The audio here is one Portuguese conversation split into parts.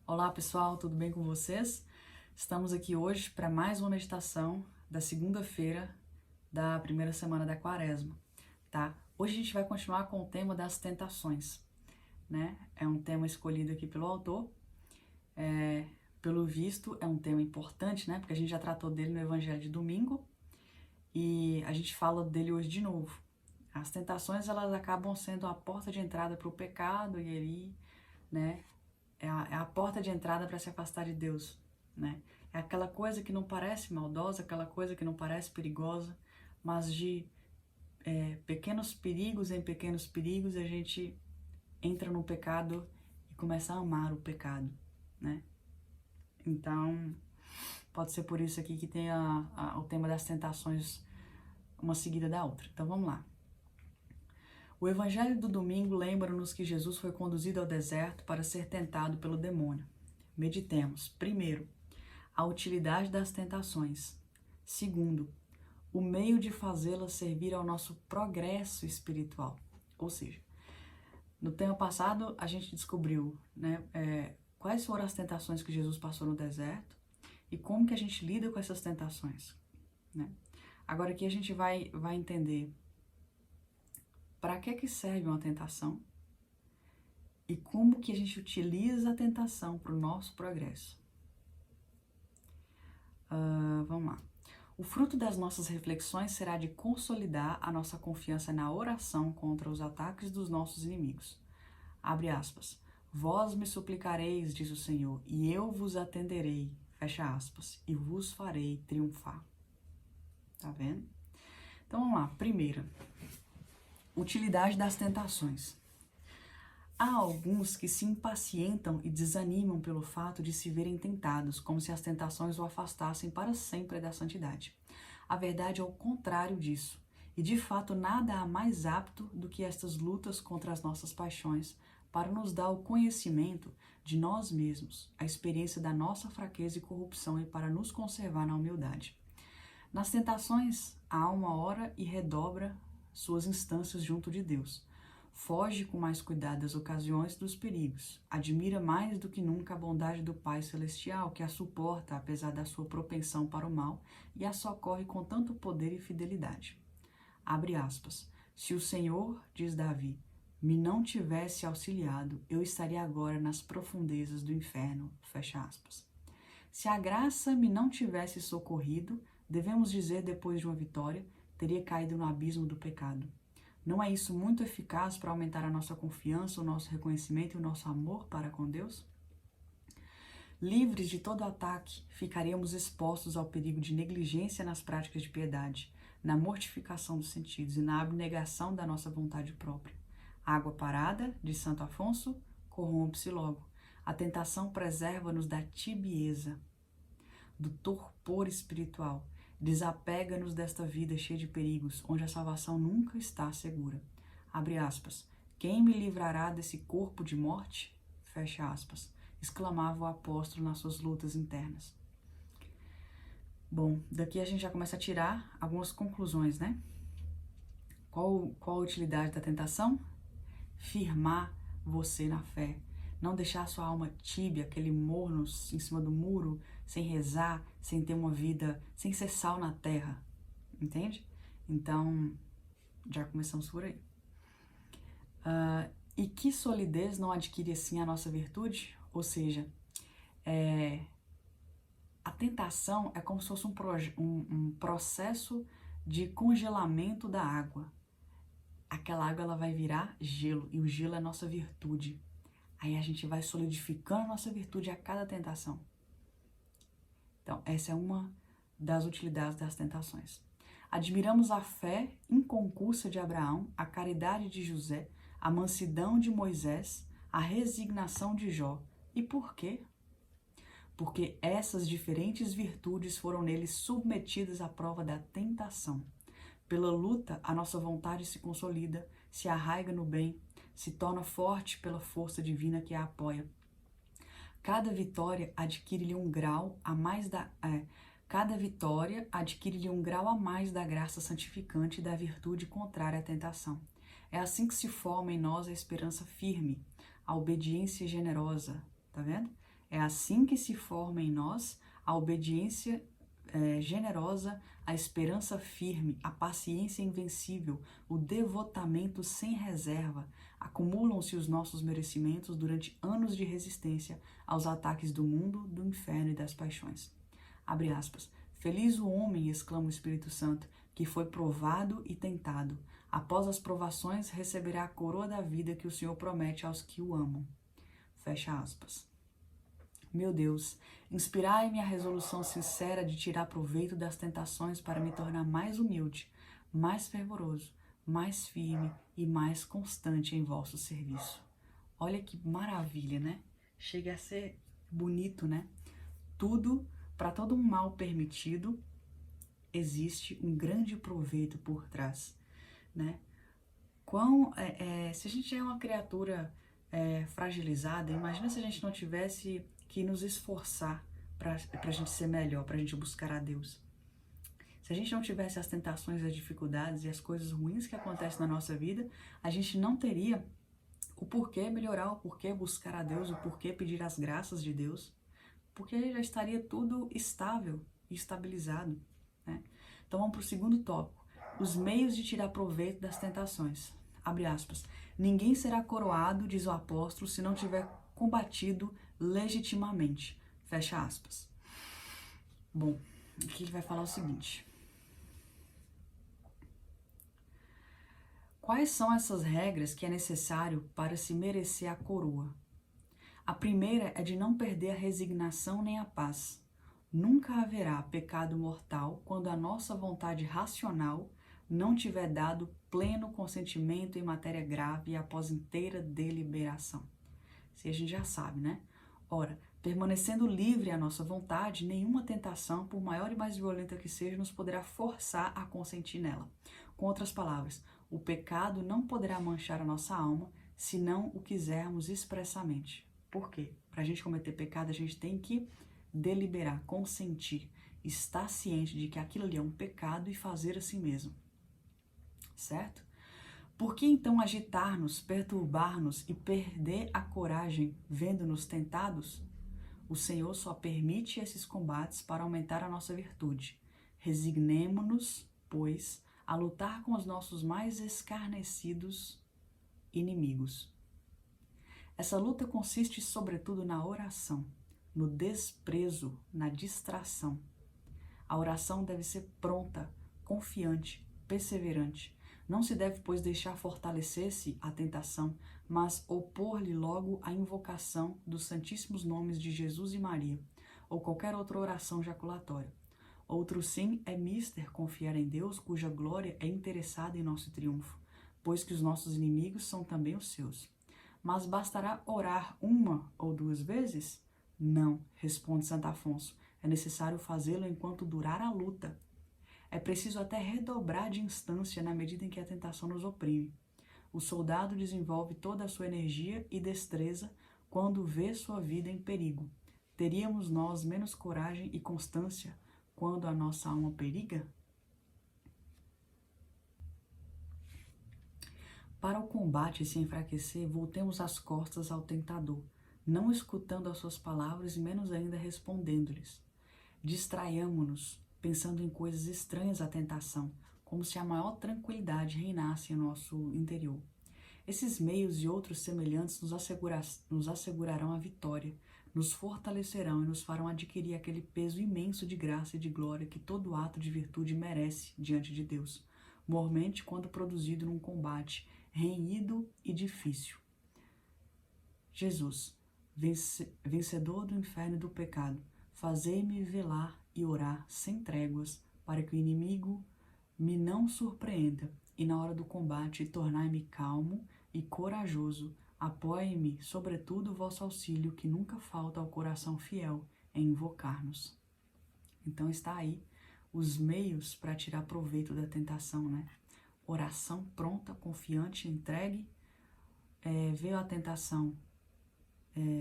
Olá pessoal, tudo bem com vocês? Estamos aqui hoje para mais uma meditação da segunda-feira da primeira semana da Quaresma, tá? Hoje a gente vai continuar com o tema das tentações, né? É um tema escolhido aqui pelo autor. Pelo visto, é um tema importante, né? Porque a gente já tratou dele no Evangelho de domingo e a gente fala dele hoje de novo. As tentações, elas acabam sendo a porta de entrada para o pecado e aí, né? É a porta de entrada para se afastar de Deus, né? É aquela coisa que não parece maldosa, aquela coisa que não parece perigosa, mas de pequenos perigos em pequenos perigos a gente entra no pecado e começa a amar o pecado, né? Então, pode ser por isso aqui que tem o tema das tentações uma seguida da outra. Então, vamos lá. O Evangelho do domingo lembra-nos que Jesus foi conduzido ao deserto para ser tentado pelo demônio. Meditemos, primeiro, a utilidade das tentações. Segundo, o meio de fazê-las servir ao nosso progresso espiritual. Ou seja, no tema passado a gente descobriu, né, quais foram as tentações que Jesus passou no deserto e como que a gente lida com essas tentações, né? Agora aqui a gente vai entender para que serve uma tentação e como que a gente utiliza a tentação para o nosso progresso. Vamos lá. O fruto das nossas reflexões será de consolidar a nossa confiança na oração contra os ataques dos nossos inimigos. Abre aspas. Vós me suplicareis, diz o Senhor, e eu vos atenderei, fecha aspas, e vos farei triunfar. Tá vendo? Então vamos lá. Primeira, utilidade das tentações. Há alguns que se impacientam e desanimam pelo fato de se verem tentados, como se as tentações o afastassem para sempre da santidade. A verdade é o contrário disso, e de fato nada há mais apto do que estas lutas contra as nossas paixões para nos dar o conhecimento de nós mesmos, a experiência da nossa fraqueza e corrupção e para nos conservar na humildade. Nas tentações, a alma ora e redobra suas instâncias junto de Deus. Foge com mais cuidado das ocasiões dos perigos. Admira mais do que nunca a bondade do Pai Celestial, que a suporta apesar da sua propensão para o mal e a socorre com tanto poder e fidelidade. Abre aspas. Se o Senhor, diz Davi, me não tivesse auxiliado, eu estaria agora nas profundezas do inferno. Fecha aspas. Se a graça me não tivesse socorrido, devemos dizer depois de uma vitória, teria caído no abismo do pecado. Não é isso muito eficaz para aumentar a nossa confiança, o nosso reconhecimento e o nosso amor para com Deus? Livres de todo ataque, ficaríamos expostos ao perigo de negligência nas práticas de piedade, na mortificação dos sentidos e na abnegação da nossa vontade própria. Água parada, de Santo Afonso, corrompe-se logo. A tentação preserva-nos da tibieza, do torpor espiritual. Desapega-nos desta vida cheia de perigos, onde a salvação nunca está segura. Abre aspas. Quem me livrará desse corpo de morte? Fecha aspas. Exclamava o apóstolo nas suas lutas internas. Bom, daqui a gente já começa a tirar algumas conclusões, né? Qual a utilidade da tentação? Firmar você na fé. Não deixar a sua alma tíbia, aquele morno em cima do muro, sem rezar, sem ter uma vida, sem ser sal na terra. Entende? Então, já começamos por aí. E que solidez não adquire assim a nossa virtude? Ou seja, a tentação é como se fosse um processo de congelamento da água. Aquela água ela vai virar gelo, e o gelo é a nossa virtude. Aí a gente vai solidificando a nossa virtude a cada tentação. Então, essa é uma das utilidades das tentações. Admiramos a fé inconcursa de Abraão, a caridade de José, a mansidão de Moisés, a resignação de Jó. E por quê? Porque essas diferentes virtudes foram neles submetidas à prova da tentação. Pela luta, a nossa vontade se consolida, se arraiga no bem, se torna forte pela força divina que a apoia. Cada vitória adquire-lhe um grau a mais da graça santificante e da virtude contrária à tentação. É assim que se forma em nós a esperança firme, a obediência generosa, tá vendo? É assim que se forma em nós a obediência generosa, a esperança firme, a paciência invencível, o devotamento sem reserva. Acumulam-se os nossos merecimentos durante anos de resistência aos ataques do mundo, do inferno e das paixões. Abre aspas. Feliz o homem, exclama o Espírito Santo, que foi provado e tentado. Após as provações, receberá a coroa da vida que o Senhor promete aos que o amam. Fecha aspas. Meu Deus, inspirai-me a resolução sincera de tirar proveito das tentações para me tornar mais humilde, mais fervoroso, mais firme e mais constante em vosso serviço. Olha que maravilha, né? Chega a ser bonito, né? Tudo, para todo um mal permitido, existe um grande proveito por trás, né? Se a gente é uma criatura fragilizada, imagina se a gente não tivesse que nos esforçar para a gente ser melhor, para a gente buscar a Deus. Se a gente não tivesse as tentações, as dificuldades e as coisas ruins que acontecem na nossa vida, a gente não teria o porquê melhorar, o porquê buscar a Deus, o porquê pedir as graças de Deus, porque já estaria tudo estável e estabilizado, né? Então vamos para o segundo tópico, os meios de tirar proveito das tentações. Abre aspas. Ninguém será coroado, diz o apóstolo, se não tiver combatido legitimamente. Fecha aspas. Bom, aqui ele vai falar o seguinte. Quais são essas regras que é necessário para se merecer a coroa? A primeira é de não perder a resignação nem a paz. Nunca haverá pecado mortal quando a nossa vontade racional não tiver dado pleno consentimento em matéria grave e após inteira deliberação. Isso a gente já sabe, né? Ora, permanecendo livre à nossa vontade, nenhuma tentação, por maior e mais violenta que seja, nos poderá forçar a consentir nela. Com outras palavras, o pecado não poderá manchar a nossa alma se não o quisermos expressamente. Por quê? Para a gente cometer pecado, a gente tem que deliberar, consentir, estar ciente de que aquilo ali é um pecado e fazer assim mesmo. Certo? Por que então agitar-nos, perturbar-nos e perder a coragem vendo-nos tentados? O Senhor só permite esses combates para aumentar a nossa virtude. Resignemo-nos, pois, a lutar com os nossos mais escarnecidos inimigos. Essa luta consiste sobretudo na oração, no desprezo, na distração. A oração deve ser pronta, confiante, perseverante. Não se deve, pois, deixar fortalecer-se a tentação, mas opor-lhe logo a invocação dos santíssimos nomes de Jesus e Maria, ou qualquer outra oração jaculatória. Outro sim é mister confiar em Deus, cuja glória é interessada em nosso triunfo, pois que os nossos inimigos são também os seus. Mas bastará orar uma ou duas vezes? Não, responde Santo Afonso. É necessário fazê-lo enquanto durar a luta. É preciso até redobrar de instância na medida em que a tentação nos oprime. O soldado desenvolve toda a sua energia e destreza quando vê sua vida em perigo. Teríamos nós menos coragem e constância quando a nossa alma periga? Para o combate se enfraquecer, voltemos as costas ao tentador, não escutando as suas palavras e menos ainda respondendo-lhes. Distraiamo-nos, pensando em coisas estranhas à tentação, como se a maior tranquilidade reinasse em nosso interior. Esses meios e outros semelhantes nos assegurarão a vitória, nos fortalecerão e nos farão adquirir aquele peso imenso de graça e de glória que todo ato de virtude merece diante de Deus, mormente quando produzido num combate renhido e difícil. Jesus, vencedor do inferno e do pecado, fazei-me velar e orar sem tréguas, para que o inimigo me não surpreenda, e na hora do combate tornai-me calmo e corajoso. Apoie-me, sobretudo, o vosso auxílio, que nunca falta ao coração fiel em invocar-nos. Então está aí os meios para tirar proveito da tentação, né? Oração pronta, confiante, entregue. Veio a tentação,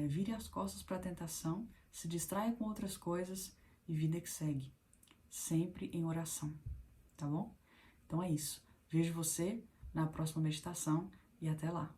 vire as costas para a tentação, se distraia com outras coisas e vida que segue. Sempre em oração, tá bom? Então é isso. Vejo você na próxima meditação e até lá.